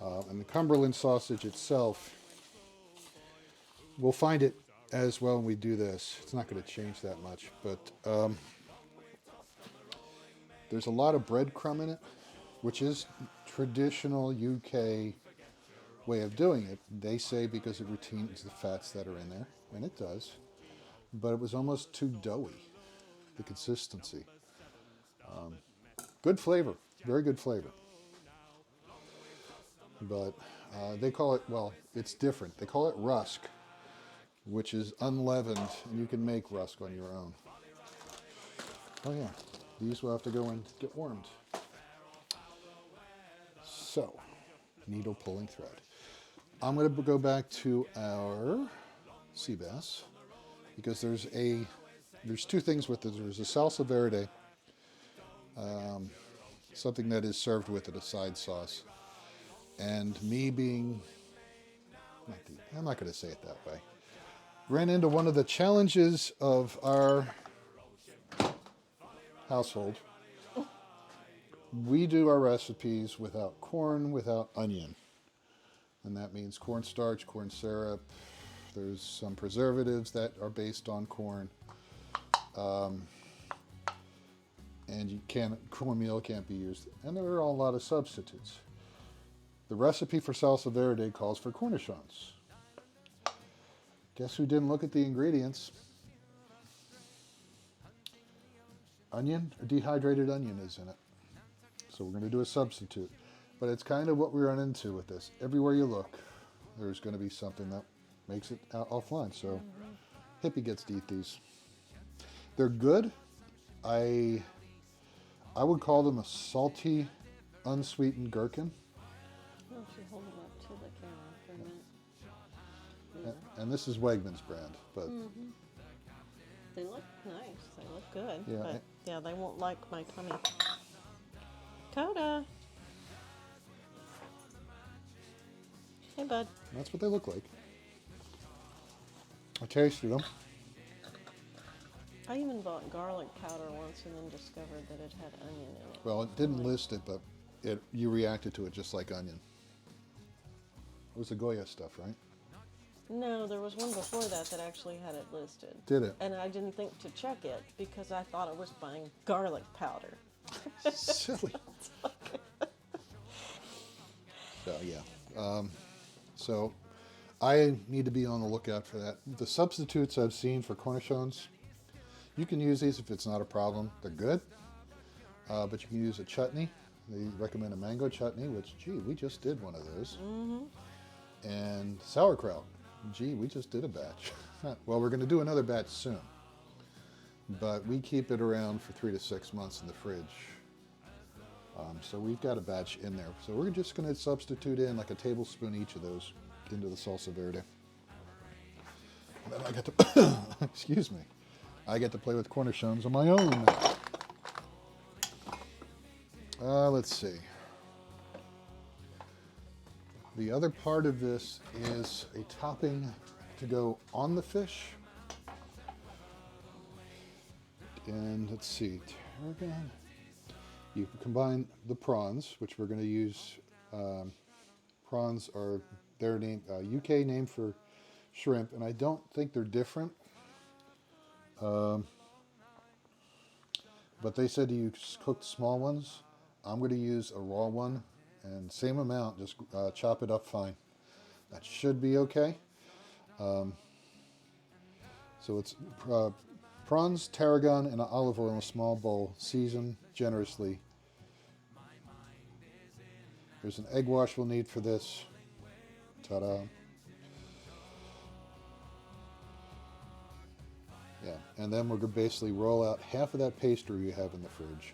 And the Cumberland sausage itself, we'll find it as well when we do this. It's not going to change that much, but there's a lot of breadcrumb in it, which is traditional UK way of doing it. They say because it retains the fats that are in there, and it does. But it was almost too doughy, the consistency. Good flavor, very good flavor. But they call it, well, it's different. They call it rusk, which is unleavened, and you can make rusk on your own. Oh yeah, these will have to go and get warmed. So, needle pulling thread. I'm going to go back to our sea bass because there's two things with it. There's a salsa verde, something that is served with it, a side sauce, and me being, I'm not going to say it that way, ran into one of the challenges of our household. We do our recipes without corn, without onion. And that means cornstarch, corn syrup. There's some preservatives that are based on corn. And cornmeal can't be used. And there are a lot of substitutes. The recipe for salsa verde calls for cornichons. Guess who didn't look at the ingredients? Onion, a dehydrated onion is in it. So we're going to do a substitute. But it's kind of what we run into with this. Everywhere you look, there's going to be something that makes it offline. So Hippie gets to eat these. They're good. I would call them a salty, unsweetened gherkin. Why don't you hold them up to the camera for a minute? And this is Wegmans brand, but They look nice. They look good. Yeah. But yeah, they won't like my tummy. Coda. Hey, bud. that's what they look like. I tasted them. I even bought garlic powder once and then discovered that it had onion in it. Well, it didn't list it, but you reacted to it just like onion. It was the Goya stuff, right? No, there was one before that actually had it listed. Did it? And I didn't think to check it because I thought I was buying garlic powder. Silly. So yeah. So I need to be on the lookout for that. The substitutes I've seen for cornichons, you can use these if it's not a problem. They're good. But you can use a chutney. They recommend a mango chutney, which, gee, we just did one of those. And sauerkraut. Gee, we just did a batch. Well, we're going to do another batch soon. But we keep it around for 3 to 6 months in the fridge. So we've got a batch in there. So we're just going to substitute in like a tablespoon each of those into the salsa verde. And then I get to, excuse me, I get to play with cornichons on my own. Let's see. The other part of this is a topping to go on the fish. And let's see, tarragon. You combine the prawns, which we're going to use. Prawns are their name, UK name for shrimp, and I don't think they're different. But they said to use cooked small ones. I'm going to use a raw one, and same amount, just chop it up fine. That should be okay. So it's prawns, tarragon, and olive oil in a small bowl, seasoned generously. There's an egg wash we'll need for this. Ta-da. Yeah, and then we're going to basically roll out half of that pastry you have in the fridge.